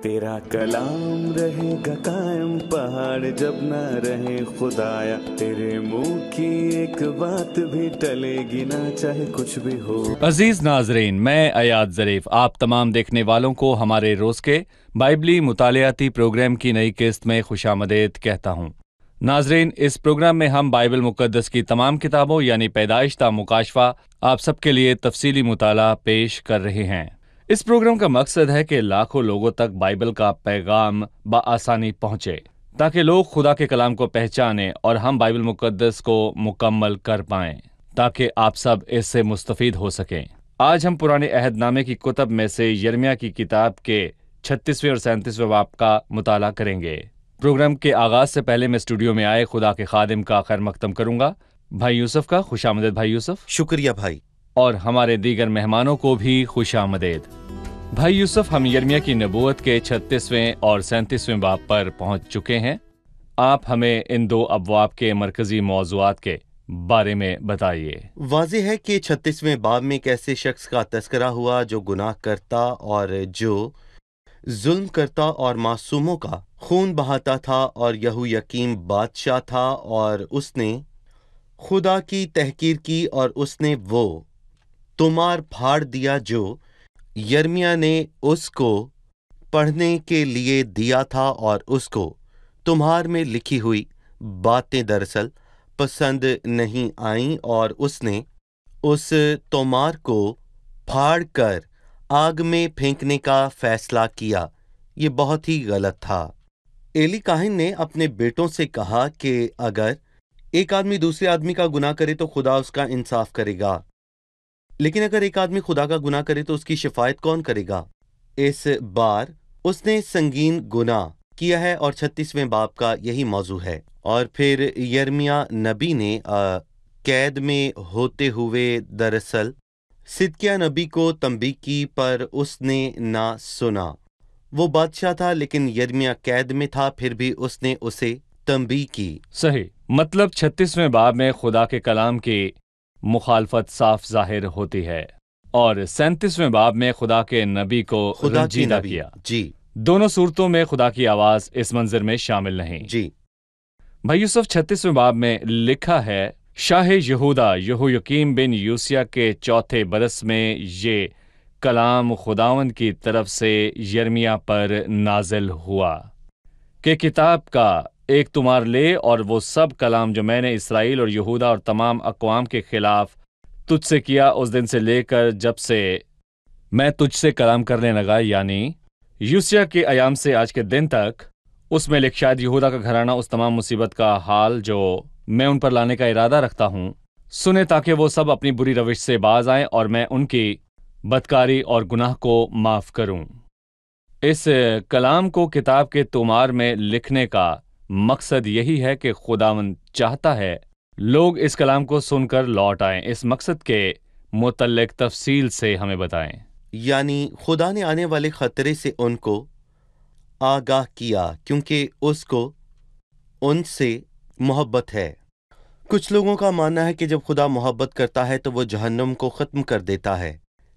تیرا کلام رہے گا قائم، پہاڑ جب نہ رہے خدایا، تیرے منہ کی ایک بات بھی ٹلے گی نہ، چاہے کچھ بھی ہو۔ عزیز ناظرین، میں ایاد ظریف آپ تمام دیکھنے والوں کو ہمارے روز کے بائبلی مطالعاتی پروگرام کی نئی قسط میں خوش آمدید کہتا ہوں۔ ناظرین، اس پروگرام میں ہم بائبل مقدس کی تمام کتابوں یعنی پیدائش تا مکاشفہ آپ سب کے لیے تفصیلی مطالعہ پیش کر رہے ہیں۔ اس پروگرام کا مقصد ہے کہ لاکھوں لوگوں تک بائبل کا پیغام بآسانی پہنچے، تاکہ لوگ خدا کے کلام کو پہچانیں اور ہم بائبل مقدس کو مکمل کر پائیں، تاکہ آپ سب اس سے مستفید ہو سکیں۔ آج ہم پرانے عہد نامے کی کتب میں سے یرمیہ کی کتاب کے 36ویں اور 37ویں باب کا مطالعہ کریں گے۔ پروگرام کے آغاز سے پہلے میں اسٹوڈیو میں آئے خدا کے خادم کا خیر مقدم کروں گا، بھائی یوسف کا۔ خوش آمدید بھائی یوسف۔ شکریہ بھائی۔ اور ہمارے دیگر مہمانوں کو بھی خوش آمدید۔ بھائی یوسف، ہم یرمیہ کی نبوت کے 36ویں اور 37ویں باب پر پہنچ چکے ہیں۔ آپ ہمیں ان دو ابواب کے مرکزی موضوعات کے بارے میں بتائیے۔ واضح ہے کہ 36ویں باب میں ایک ایسے شخص کا تذکرہ ہوا جو گناہ کرتا اور جو ظلم کرتا اور معصوموں کا خون بہاتا تھا، اور یہویکیم بادشاہ تھا، اور اس نے خدا کی تحقیر کی، اور اس نے وہ تمار پھاڑ دیا جو یرمیہ نے اس کو پڑھنے کے لیے دیا تھا، اور اس کو تمہار میں لکھی ہوئی باتیں دراصل پسند نہیں آئیں، اور اس نے اس تومار کو پھاڑ کر آگ میں پھینکنے کا فیصلہ کیا۔ یہ بہت ہی غلط تھا۔ ایلی کاہن نے اپنے بیٹوں سے کہا کہ اگر ایک آدمی دوسرے آدمی کا گناہ کرے تو خدا اس کا انصاف کرے گا، لیکن اگر ایک آدمی خدا کا گناہ کرے تو اس کی شفاعت کون کرے گا؟ اس بار اس نے سنگین گناہ کیا ہے، اور 36ویں باب کا یہی موضوع ہے۔ اور پھر یرمیہ نبی نے قید میں ہوتے ہوئے دراصل صدقیہ نبی کو تنبیہ کی، پر اس نے نہ سنا۔ وہ بادشاہ تھا لیکن یرمیہ قید میں تھا، پھر بھی اس نے اسے تنبیہ کی۔ صحیح، مطلب 36ویں باب میں خدا کے کلام کی مخالفت صاف ظاہر ہوتی ہے، اور 37ویں باب میں خدا کے نبی کو خدا کی رنجیدہ نبی، کیا۔ جی دونوں صورتوں میں خدا کی آواز اس منظر میں شامل نہیں۔ جی۔ بھائی یوسف، 36ویں باب میں لکھا ہے، شاہ یہودا یہویکیم بن یوسیہ کے 4تھے برس میں یہ کلام خداوند کی طرف سے یرمیہ پر نازل ہوا کہ کتاب کا ایک تمار لے، اور وہ سب کلام جو میں نے اسرائیل اور یہودا اور تمام اقوام کے خلاف تجھ سے کیا اس دن سے لے کر جب سے میں تجھ سے کلام کرنے لگا، یعنی یوسیہ کے ایام سے آج کے دن تک، اس میں لکھ، شاید یہودا کا گھرانہ اس تمام مصیبت کا حال جو میں ان پر لانے کا ارادہ رکھتا ہوں سنے، تاکہ وہ سب اپنی بری روش سے باز آئیں اور میں ان کی بدکاری اور گناہ کو معاف کروں۔ اس کلام کو کتاب کے تومار میں لکھنے کا مقصد یہی ہے کہ خداوند چاہتا ہے لوگ اس کلام کو سن کر لوٹ آئیں۔ اس مقصد کے متعلق تفصیل سے ہمیں بتائیں۔ یعنی خدا نے آنے والے خطرے سے ان کو آگاہ کیا، کیونکہ اس کو ان سے محبت ہے۔ کچھ لوگوں کا ماننا ہے کہ جب خدا محبت کرتا ہے تو وہ جہنم کو ختم کر دیتا ہے،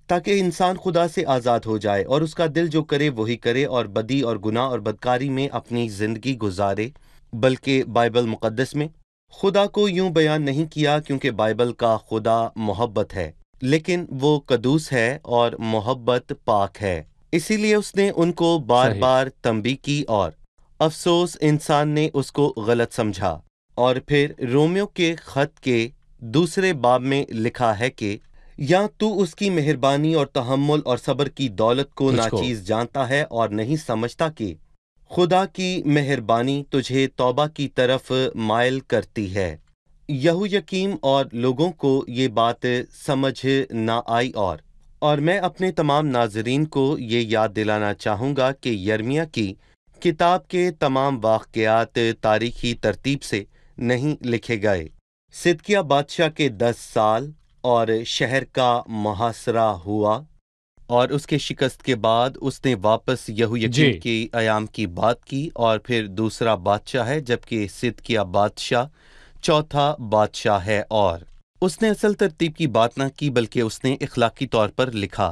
تاکہ انسان خدا سے آزاد ہو جائے اور اس کا دل جو کرے وہی کرے، اور بدی اور گناہ اور بدکاری میں اپنی زندگی گزارے۔ بلکہ بائبل مقدس میں خدا کو یوں بیان نہیں کیا، کیونکہ بائبل کا خدا محبت ہے، لیکن وہ قدوس ہے اور محبت پاک ہے۔ اسی لیے اس نے ان کو بار صحیح۔ بار تنبیہ کی، اور افسوس انسان نے اس کو غلط سمجھا۔ اور پھر رومیو کے خط کے 2 باب میں لکھا ہے کہ یا تو اس کی مہربانی اور تحمل اور صبر کی دولت کو ناچیز جانتا ہے، اور نہیں سمجھتا کہ خدا کی مہربانی تجھے توبہ کی طرف مائل کرتی ہے۔ یہویکیم اور لوگوں کو یہ بات سمجھ نہ آئی، اور میں اپنے تمام ناظرین کو یہ یاد دلانا چاہوں گا کہ یرمیہ کی کتاب کے تمام واقعات تاریخی ترتیب سے نہیں لکھے گئے۔ صدقیہ بادشاہ کے 10 سال اور شہر کا محاصرہ ہوا، اور اس کے شکست کے بعد اس نے واپس یہویکیم کی ایام کی بات کی، اور پھر دوسرا بادشاہ ہے، جبکہ صدقیہ بادشاہ 4تھا بادشاہ ہے، اور اس نے اصل ترتیب کی بات نہ کی بلکہ اس نے اخلاقی طور پر لکھا۔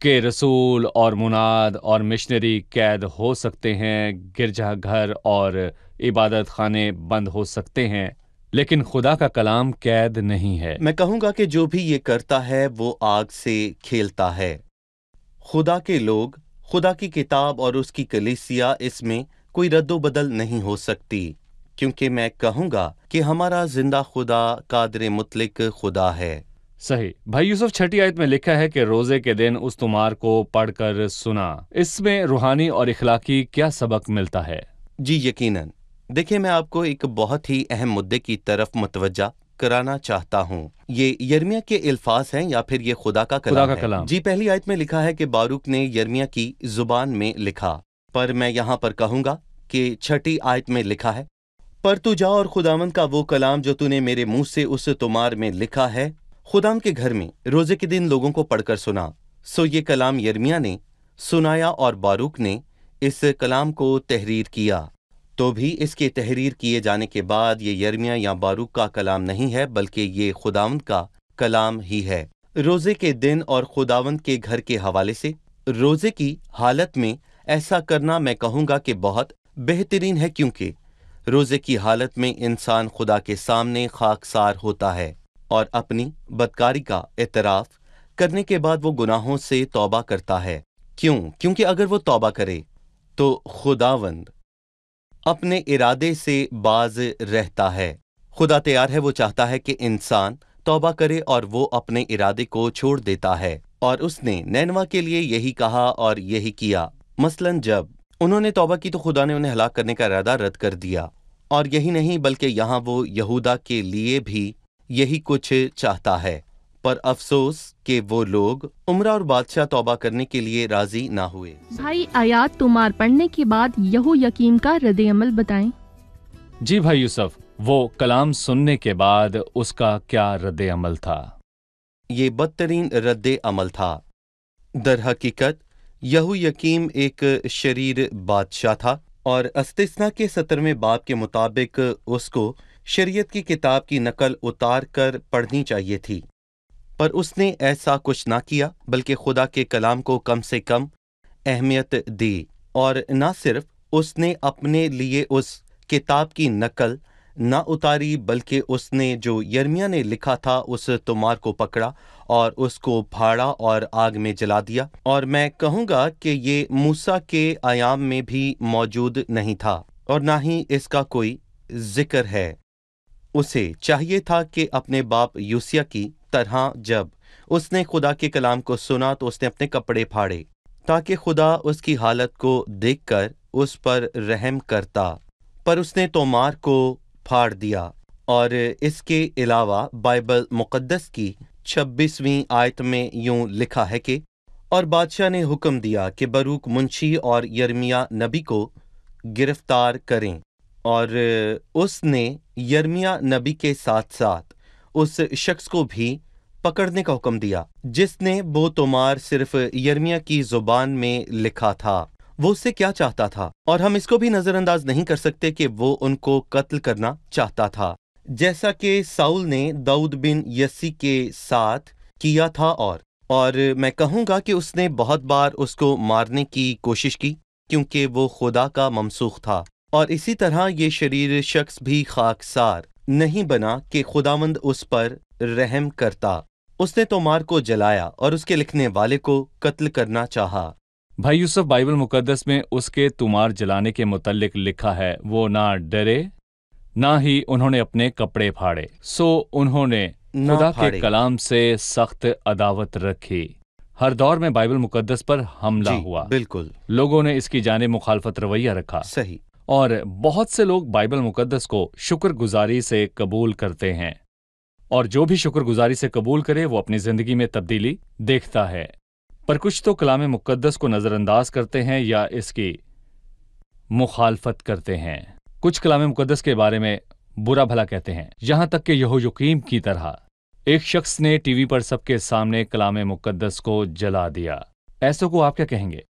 کہ رسول اور مناد اور مشنری قید ہو سکتے ہیں، گرجا گھر اور عبادت خانے بند ہو سکتے ہیں، لیکن خدا کا کلام قید نہیں ہے۔ میں کہوں گا کہ جو بھی یہ کرتا ہے وہ آگ سے کھیلتا ہے۔ خدا کے لوگ، خدا کی کتاب اور اس کی کلیسیا، اس میں کوئی رد و بدل نہیں ہو سکتی، کیونکہ میں کہوں گا کہ ہمارا زندہ خدا قادر مطلق خدا ہے۔ صحیح۔ بھائی یوسف، 6 آیت میں لکھا ہے کہ روزے کے دن اس تمہار کو پڑھ کر سنا۔ اس میں روحانی اور اخلاقی کیا سبق ملتا ہے؟ جی یقیناً۔ دیکھیں، میں آپ کو ایک بہت ہی اہم مدعے کی طرف متوجہ کرانا چاہتا ہوں۔ یہ یرمیہ کے الفاظ ہیں یا پھر یہ خدا کا کلام ہے؟ جی، پہلی آیت میں لکھا ہے کہ باروک نے یرمیہ کی زبان میں لکھا، پر میں یہاں پر کہوں گا کہ 6 آیت میں لکھا ہے، پر تو جا اور خداوند کا وہ کلام جو تو نے میرے منہ سے اس تمہار میں لکھا ہے، خداوند کے گھر میں روزے کے دن لوگوں کو پڑھ کر سنا۔ سو یہ کلام یرمیہ نے سنایا اور باروک نے اس کلام کو تحریر کیا۔ تو بھی اس کے تحریر کیے جانے کے بعد یہ یرمیہ یا باروک کا کلام نہیں ہے، بلکہ یہ خداوند کا کلام ہی ہے۔ روزے کے دن اور خداوند کے گھر کے حوالے سے روزے کی حالت میں ایسا کرنا میں کہوں گا کہ بہت بہترین ہے، کیونکہ روزے کی حالت میں انسان خدا کے سامنے خاکسار ہوتا ہے اور اپنی بدکاری کا اعتراف کرنے کے بعد وہ گناہوں سے توبہ کرتا ہے۔ کیونکہ اگر وہ توبہ کرے تو خداوند اپنے ارادے سے باز رہتا ہے۔ خدا تیار ہے، وہ چاہتا ہے کہ انسان توبہ کرے اور وہ اپنے ارادے کو چھوڑ دیتا ہے، اور اس نے نینوا کے لیے یہی کہا اور یہی کیا۔ مثلاً جب انہوں نے توبہ کی تو خدا نے انہیں ہلاک کرنے کا ارادہ رد کر دیا، اور یہی نہیں بلکہ یہاں وہ یہودا کے لیے بھی یہی کچھ چاہتا ہے۔ پر افسوس کہ وہ لوگ عمرہ اور بادشاہ توبہ کرنے کے لیے راضی نہ ہوئے۔ بھائی، آیات تمہار پڑھنے کے بعد یہو یقیم کا رد عمل بتائیں۔ جی بھائی یوسف، وہ کلام سننے کے بعد اس کا کیا رد عمل تھا؟ یہ بدترین رد عمل تھا۔ در حقیقت یہو یقیم ایک شریر بادشاہ تھا، اور استثنا کے 17ویں باب کے مطابق اس کو شریعت کی کتاب کی نقل اتار کر پڑھنی چاہیے تھی، پر اس نے ایسا کچھ نہ کیا، بلکہ خدا کے کلام کو کم سے کم اہمیت دی، اور نہ صرف اس نے اپنے لیے اس کتاب کی نقل نہ اتاری، بلکہ اس نے جو یرمیہ نے لکھا تھا اس تمہار کو پکڑا اور اس کو پھاڑا اور آگ میں جلا دیا۔ اور میں کہوں گا کہ یہ موسیٰ کے ایام میں بھی موجود نہیں تھا، اور نہ ہی اس کا کوئی ذکر ہے۔ اسے چاہیے تھا کہ اپنے باپ یوسیہ کی طرح جب اس نے خدا کے کلام کو سنا تو اس نے اپنے کپڑے پھاڑے، تاکہ خدا اس کی حالت کو دیکھ کر اس پر رحم کرتا، پر اس نے تومار کو پھاڑ دیا۔ اور اس کے علاوہ بائبل مقدس کی 26ویں آیت میں یوں لکھا ہے کہ اور بادشاہ نے حکم دیا کہ باروک منشی اور یرمیہ نبی کو گرفتار کریں، اور اس نے یرمیہ نبی کے ساتھ ساتھ اس شخص کو بھی پکڑنے کا حکم دیا جس نے وہ تمہار صرف یرمیہ کی زبان میں لکھا تھا۔ وہ اس سے کیا چاہتا تھا؟ اور ہم اس کو بھی نظر انداز نہیں کر سکتے کہ وہ ان کو قتل کرنا چاہتا تھا، جیسا کہ ساؤل نے داؤد بن یسی کے ساتھ کیا تھا، اور میں کہوں گا کہ اس نے بہت بار اس کو مارنے کی کوشش کی، کیونکہ وہ خدا کا ممسوخ تھا۔ اور اسی طرح یہ شریر شخص بھی خاکسار نہیں بنا کہ خداوند اس پر رحم کرتا۔ اس نے تومار کو جلایا اور اس کے لکھنے والے کو قتل کرنا چاہا۔ بھائی یوسف، بائبل مقدس میں اس کے تومار جلانے کے متعلق لکھا ہے، وہ نہ ڈرے نہ ہی انہوں نے اپنے کپڑے پھاڑے، سو انہوں نے خدا کے کلام سے سخت عداوت رکھی۔ ہر دور میں بائبل مقدس پر حملہ ہوا، بالکل، لوگوں نے اس کی جانب مخالفت رویہ رکھا، صحیح، اور بہت سے لوگ بائبل مقدس کو شکر گزاری سے قبول کرتے ہیں، اور جو بھی شکر گزاری سے قبول کرے وہ اپنی زندگی میں تبدیلی دیکھتا ہے۔ پر کچھ تو کلام مقدس کو نظر انداز کرتے ہیں یا اس کی مخالفت کرتے ہیں، کچھ کلام مقدس کے بارے میں برا بھلا کہتے ہیں، یہاں تک کہ یہو یقیم کی طرح ایک شخص نے ٹی وی پر سب کے سامنے کلام مقدس کو جلا دیا۔ ایسوں کو آپ کیا کہیں گے؟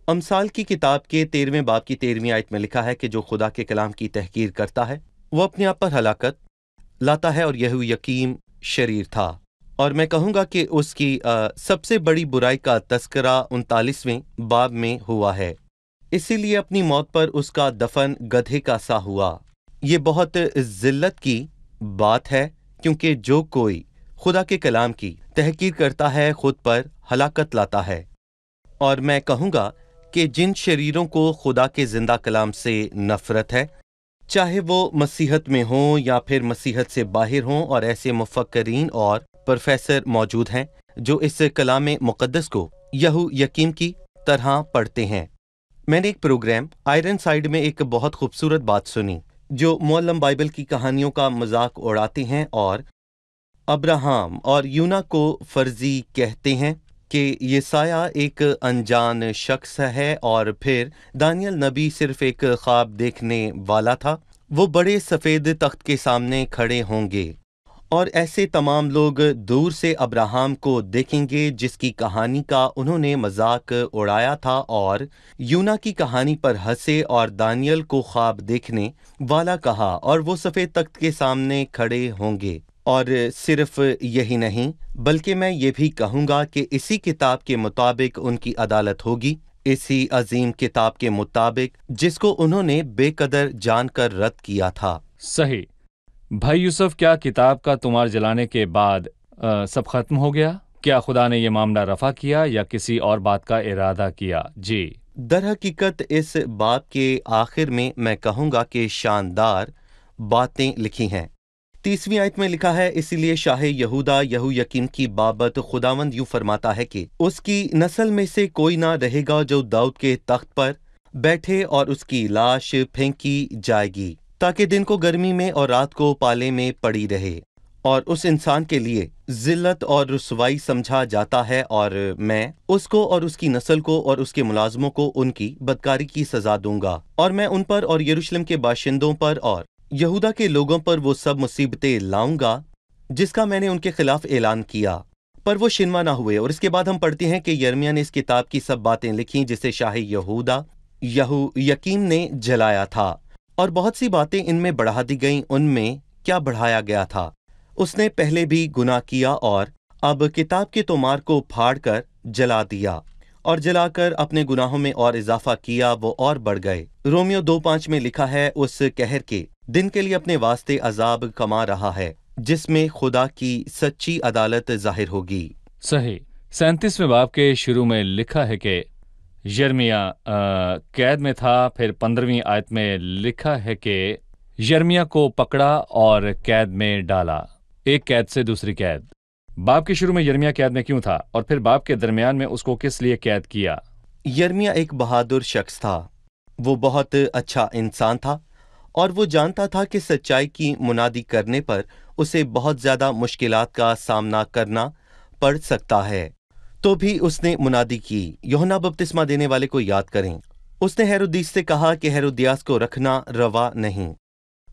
امثال کی کتاب کے 13ویں باب کی 13ویں آیت میں لکھا ہے کہ جو خدا کے کلام کی تحقیر کرتا ہے وہ اپنے آپ پر ہلاکت لاتا ہے، اور یہو یقیم شریر تھا۔ اور میں کہوں گا کہ اس کی سب سے بڑی برائی کا تذکرہ 39ویں باب میں ہوا ہے۔ اسی لیے اپنی موت پر اس کا دفن گدھے کا سا ہوا۔ یہ بہت ذلت کی بات ہے، کیونکہ جو کوئی خدا کے کلام کی تحقیر کرتا ہے خود پر ہلاکت لاتا ہے۔ اور میں کہوں گا کہ جن شریروں کو خدا کے زندہ کلام سے نفرت ہے، چاہے وہ مسیحت میں ہوں یا پھر مسیحت سے باہر ہوں، اور ایسے مفکرین اور پروفیسر موجود ہیں جو اس کلام مقدس کو یہو یقین کی طرح پڑھتے ہیں۔ میں نے ایک پروگرام آئرن سائیڈ میں ایک بہت خوبصورت بات سنی، جو معلم بائبل کی کہانیوں کا مذاق اڑاتے ہیں اور ابراہم اور یونا کو فرضی کہتے ہیں کہ یسایہ ایک انجان شخص ہے، اور پھر دانیل نبی صرف ایک خواب دیکھنے والا تھا۔ وہ بڑے سفید تخت کے سامنے کھڑے ہوں گے، اور ایسے تمام لوگ دور سے ابراہم کو دیکھیں گے جس کی کہانی کا انہوں نے مذاق اڑایا تھا، اور یونا کی کہانی پر ہنسے اور دانیل کو خواب دیکھنے والا کہا، اور وہ سفید تخت کے سامنے کھڑے ہوں گے۔ اور صرف یہی نہیں، بلکہ میں یہ بھی کہوں گا کہ اسی کتاب کے مطابق ان کی عدالت ہوگی، اسی عظیم کتاب کے مطابق جس کو انہوں نے بے قدر جان کر رد کیا تھا۔ صحیح۔ بھائی یوسف، کیا کتاب کا تمار جلانے کے بعد سب ختم ہو گیا؟ کیا خدا نے یہ معاملہ رفع کیا یا کسی اور بات کا ارادہ کیا؟ جی، در حقیقت اس باب کے آخر میں میں کہوں گا کہ شاندار باتیں لکھی ہیں۔ 30ویں آیت میں لکھا ہے، اسی لیے شاہ یہودا یہو یقین کی بابت خداوند یوں فرماتا ہے کہ اس کی نسل میں سے کوئی نہ رہے گا جو داؤد کے تخت پر بیٹھے، اور اس کی لاش پھینکی جائے گی تاکہ دن کو گرمی میں اور رات کو پالے میں پڑی رہے، اور اس انسان کے لیے ذلت اور رسوائی سمجھا جاتا ہے، اور میں اس کو اور اس کی نسل کو اور اس کے ملازموں کو ان کی بدکاری کی سزا دوں گا، اور میں ان پر اور یروشلم کے باشندوں پر اور یہودا کے لوگوں پر وہ سب مصیبتیں لاؤں گا جس کا میں نے ان کے خلاف اعلان کیا، پر وہ شنوا نہ ہوئے۔ اور اس کے بعد ہم پڑھتے ہیں کہ یرمیہ نے اس کتاب کی سب باتیں لکھیں جسے شاہ یہودا یہو یقین نے جلایا تھا، اور بہت سی باتیں ان میں بڑھا دی گئیں۔ ان میں کیا بڑھایا گیا تھا؟ اس نے پہلے بھی گناہ کیا اور اب کتاب کے تومار کو پھاڑ کر جلا دیا، اور جلا کر اپنے گناہوں میں اور اضافہ کیا، وہ اور بڑھ گئے۔ رومیو 2:5 میں لکھا ہے، اس قہر کے دن کے لیے اپنے واسطے عذاب کما رہا ہے جس میں خدا کی سچی عدالت ظاہر ہوگی۔ صحیح۔ 37ویں باب کے شروع میں لکھا ہے کہ یرمیہ قید میں تھا، پھر 15ویں آیت میں لکھا ہے کہ یرمیہ کو پکڑا اور قید میں ڈالا، ایک قید سے دوسری قید۔ باب کے شروع میں یرمیہ قید میں کیوں تھا، اور پھر باب کے درمیان میں اس کو کس لیے قید کیا؟ یرمیہ ایک بہادر شخص تھا، وہ بہت اچھا انسان تھا، اور وہ جانتا تھا کہ سچائی کی منادی کرنے پر اسے بہت زیادہ مشکلات کا سامنا کرنا پڑ سکتا ہے، تو بھی اس نے منادی کی۔ یوحنا بپتسمہ دینے والے کو یاد کریں، اس نے ہیرودیس سے کہا کہ ہیرودیاس کو رکھنا روا نہیں،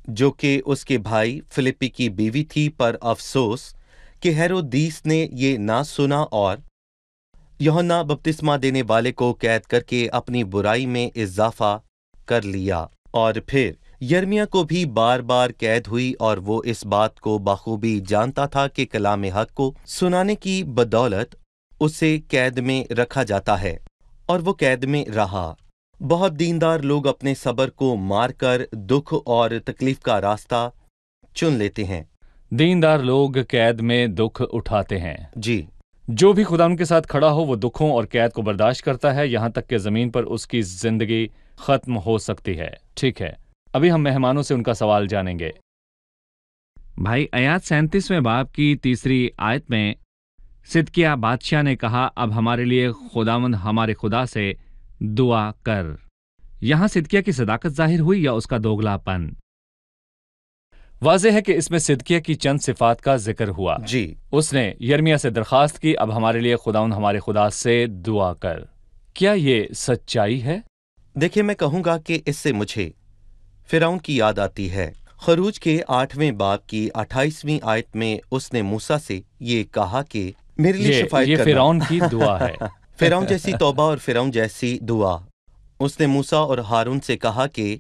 جو کہ اس کے بھائی فلپی کی بیوی تھی، پر افسوس کہ ہیرودیس نے یہ نہ سنا اور یوحنا بپتسمہ دینے والے کو قید کر کے اپنی برائی میں اضافہ کر لیا۔ اور پھر یرمیہ کو بھی بار بار قید ہوئی، اور وہ اس بات کو بخوبی جانتا تھا کہ کلام حق کو سنانے کی بدولت اسے قید میں رکھا جاتا ہے، اور وہ قید میں رہا۔ بہت دیندار لوگ اپنے صبر کو مار کر دکھ اور تکلیف کا راستہ چن لیتے ہیں۔ دیندار لوگ قید میں دکھ اٹھاتے ہیں۔ جی، جو بھی خدا ان کے ساتھ کھڑا ہو وہ دکھوں اور قید کو برداشت کرتا ہے، یہاں تک کہ زمین پر اس کی زندگی ختم ہو سکتی ہے۔ ٹھیک ہے، ابھی ہم مہمانوں سے ان کا سوال جانیں گے۔ بھائی، آیات 37ویں باب کی 3 آیت میں صدقیہ بادشاہ نے کہا، اب ہمارے لیے خداوند ہمارے خدا سے دعا کر۔ یہاں صدقیہ کی صداقت ظاہر ہوئی یا اس کا دوگلا پن؟ واضح ہے کہ اس میں صدقیہ کی چند صفات کا ذکر ہوا۔ جی، اس نے یرمیہ سے درخواست کی، اب ہمارے لیے خداوند ہمارے خدا سے دعا کر۔ کیا یہ سچائی ہے؟ دیکھیں، میں کہوں گا کہ اس سے مجھے فرعون کی یاد آتی ہے۔ خروج کے 8ویں باب کی 28ویں آیت میں اس نے موسیٰ سے یہ کہا کہ میرے لیے شفاعت یہ کرنا۔ فرعون کی دعا ہے۔ فرعون جیسی توبہ اور فرعون جیسی دعا۔ اس نے موسیٰ اور ہارون سے کہا کہ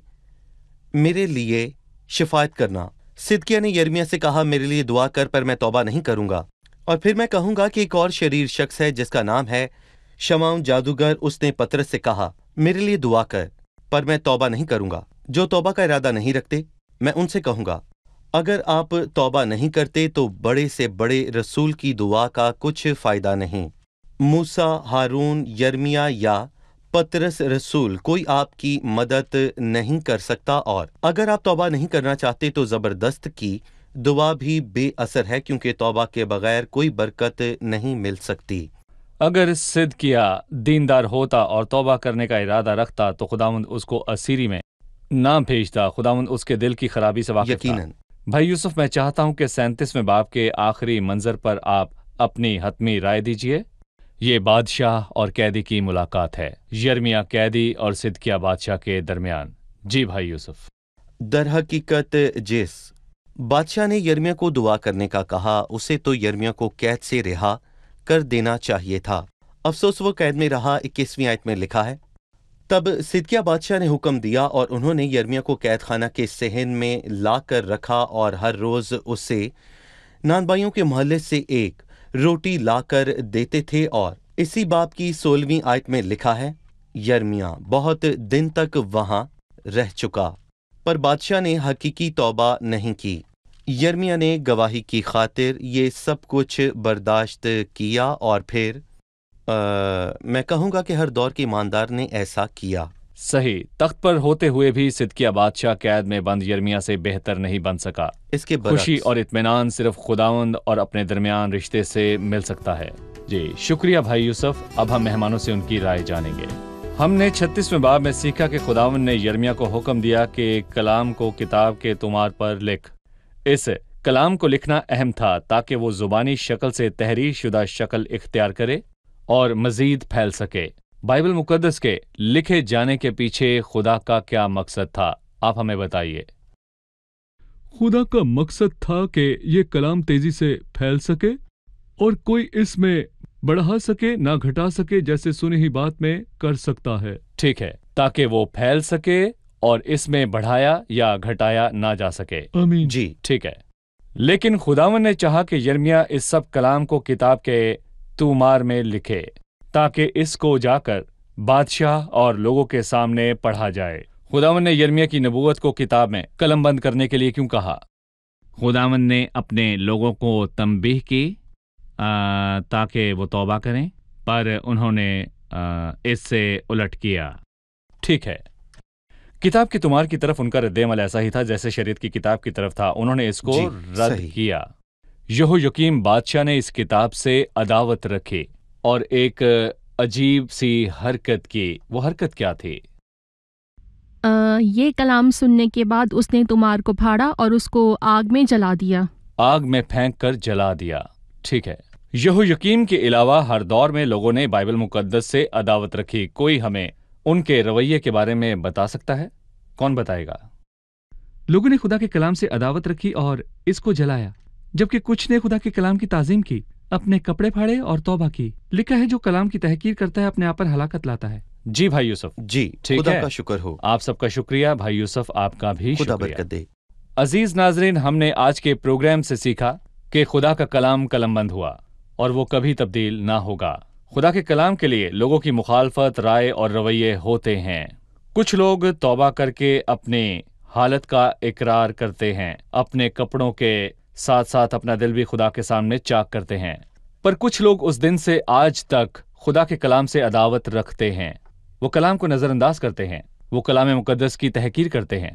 میرے لیے شفاعت کرنا۔ صدقیہ نے یرمیہ سے کہا میرے لیے دعا کر، پر میں توبہ نہیں کروں گا۔ اور پھر میں کہوں گا کہ ایک اور شریر شخص ہے جس کا نام ہے شمعون جادوگر. اس نے پطرس سے کہا میرے لیے دعا کر، پر میں توبہ نہیں کروں گا. جو توبہ کا ارادہ نہیں رکھتے میں ان سے کہوں گا اگر آپ توبہ نہیں کرتے تو بڑے سے بڑے رسول کی دعا کا کچھ فائدہ نہیں. موسیٰ، ہارون، یرمیا یا پطرس رسول کوئی آپ کی مدد نہیں کر سکتا، اور اگر آپ توبہ نہیں کرنا چاہتے تو زبردست کی دعا بھی بے اثر ہے، کیونکہ توبہ کے بغیر کوئی برکت نہیں مل سکتی. اگر صدقیہ دیندار ہوتا اور توبہ کرنے کا ارادہ رکھتا تو خداوند اس کو اسیری میں نہ بھیجتا. خداوند اس کے دل کی خرابی سے واقف تھا. یقیناً. بھائی یوسف، میں چاہتا ہوں کہ 37ویں باب کے آخری منظر پر آپ اپنی حتمی رائے دیجئے. یہ بادشاہ اور قیدی کی ملاقات ہے، یرمیا قیدی اور صدقیہ بادشاہ کے درمیان. جی بھائی یوسف. در حقیقت جس بادشاہ نے یرمیا کو دعا کرنے کا کہا، اسے تو یرمیا کو قید سے رہا کر دینا چاہیے تھا. افسوس وہ قید میں رہا. 21ویں آیت میں لکھا ہے تب صدقیہ بادشاہ نے حکم دیا اور انہوں نے یرمیا کو قید خانہ کے صحن میں لا کر رکھا اور ہر روز اسے نانبائیوں کے محلے سے ایک روٹی لا کر دیتے تھے. اور اسی باب کی 16ویں آیت میں لکھا ہے یرمیا بہت دن تک وہاں رہ چکا، پر بادشاہ نے حقیقی توبہ نہیں کی. یرمیا نے گواہی کی خاطر یہ سب کچھ برداشت کیا، اور پھر میں کہوں گا کہ ہر دور کے ایماندار نے ایسا کیا. صحیح. تخت پر ہوتے ہوئے بھی صدقیہ بادشاہ قید میں بند یرمیا سے بہتر نہیں بن سکا. اس کے برعکس خوشی اور اطمینان صرف خداوند اور اپنے درمیان رشتے سے مل سکتا ہے. جی شکریہ بھائی یوسف. اب ہم مہمانوں سے ان کی رائے جانیں گے. ہم نے 36ویں باب میں سیکھا کہ خداوند نے یرمیا کو حکم دیا کہ کلام کو کتاب کے طمار پر لکھ. اس کلام کو لکھنا اہم تھا تاکہ وہ زبانی شکل سے تحریر شدہ شکل اختیار کرے اور مزید پھیل سکے. بائبل مقدس کے لکھے جانے کے پیچھے خدا کا کیا مقصد تھا؟ آپ ہمیں بتائیے. خدا کا مقصد تھا کہ یہ کلام تیزی سے پھیل سکے اور کوئی اس میں بڑھا سکے نہ گھٹا سکے، جیسے سنی ہی بات میں کر سکتا ہے. ٹھیک ہے، تاکہ وہ پھیل سکے اور اس میں بڑھایا یا گھٹایا نہ جا سکے. آمین. جی ٹھیک ہے. لیکن خداوند نے چاہا کہ یرمیا اس سب کلام کو کتاب کے طومار میں لکھے تاکہ اس کو جا کر بادشاہ اور لوگوں کے سامنے پڑھا جائے. خداوند نے یرمیا کی نبوت کو کتاب میں قلم بند کرنے کے لیے کیوں کہا؟ خداوند نے اپنے لوگوں کو تنبیہ کی تاکہ وہ توبہ کریں، پر انہوں نے اس سے الٹ کیا. ٹھیک ہے. کتاب کے طمار کی طرف ان کا رد عمل ایسا ہی تھا جیسے شریعت کی کتاب کی طرف تھا. انہوں نے اس کو رد صحیح. کیا. یہویکیم بادشاہ نے اس کتاب سے عداوت رکھی اور ایک عجیب سی حرکت کی. وہ حرکت کیا تھی؟ یہ کلام سننے کے بعد اس نے طمار کو پھاڑا اور اس کو آگ میں جلا دیا. آگ میں پھینک کر جلا دیا. ٹھیک ہے. یہویکیم کے علاوہ ہر دور میں لوگوں نے بائبل مقدس سے عداوت رکھی. کوئی ہمیں ان کے رویے کے بارے میں بتا سکتا ہے؟ کون بتائے گا؟ لوگوں نے خدا کے کلام سے عداوت رکھی اور اس کو جلایا، جبکہ کچھ نے خدا کے کلام کی تعظیم کی، اپنے کپڑے پھاڑے اور توبہ کی. لکھا ہے جو کلام کی تحقیر کرتا ہے اپنے آپ پر ہلاکت لاتا ہے. جی بھائی یوسف. جی ٹھیک خدا ہے. کا شکر ہو. آپ سب کا شکریہ. بھائی یوسف آپ کا بھی خدا شکریہ. برکت دے. عزیز ناظرین، ہم نے آج کے پروگرام سے سیکھا کہ خدا کا کلام قلم بند ہوا اور وہ کبھی تبدیل نہ ہوگا. خدا کے کلام کے لیے لوگوں کی مخالفت، رائے اور رویے ہوتے ہیں. کچھ لوگ توبہ کر کے اپنی حالت کا اقرار کرتے ہیں، اپنے کپڑوں کے ساتھ ساتھ اپنا دل بھی خدا کے سامنے چاک کرتے ہیں. پر کچھ لوگ اس دن سے آج تک خدا کے کلام سے عداوت رکھتے ہیں. وہ کلام کو نظر انداز کرتے ہیں. وہ کلام مقدس کی تحقیر کرتے ہیں.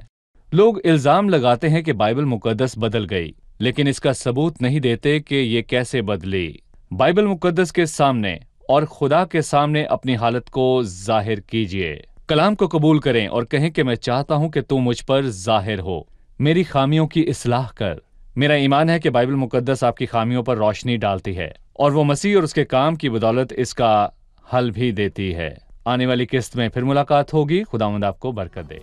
لوگ الزام لگاتے ہیں کہ بائبل مقدس بدل گئی، لیکن اس کا ثبوت نہیں دیتے کہ یہ کیسے بدلی. بائبل مقدس کے سامنے اور خدا کے سامنے اپنی حالت کو ظاہر کیجیے. کلام کو قبول کریں اور کہیں کہ میں چاہتا ہوں کہ تو مجھ پر ظاہر ہو، میری خامیوں کی اصلاح کر. میرا ایمان ہے کہ بائبل مقدس آپ کی خامیوں پر روشنی ڈالتی ہے اور وہ مسیح اور اس کے کام کی بدولت اس کا حل بھی دیتی ہے. آنے والی قسط میں پھر ملاقات ہوگی. خداوند آپ کو برکت دے.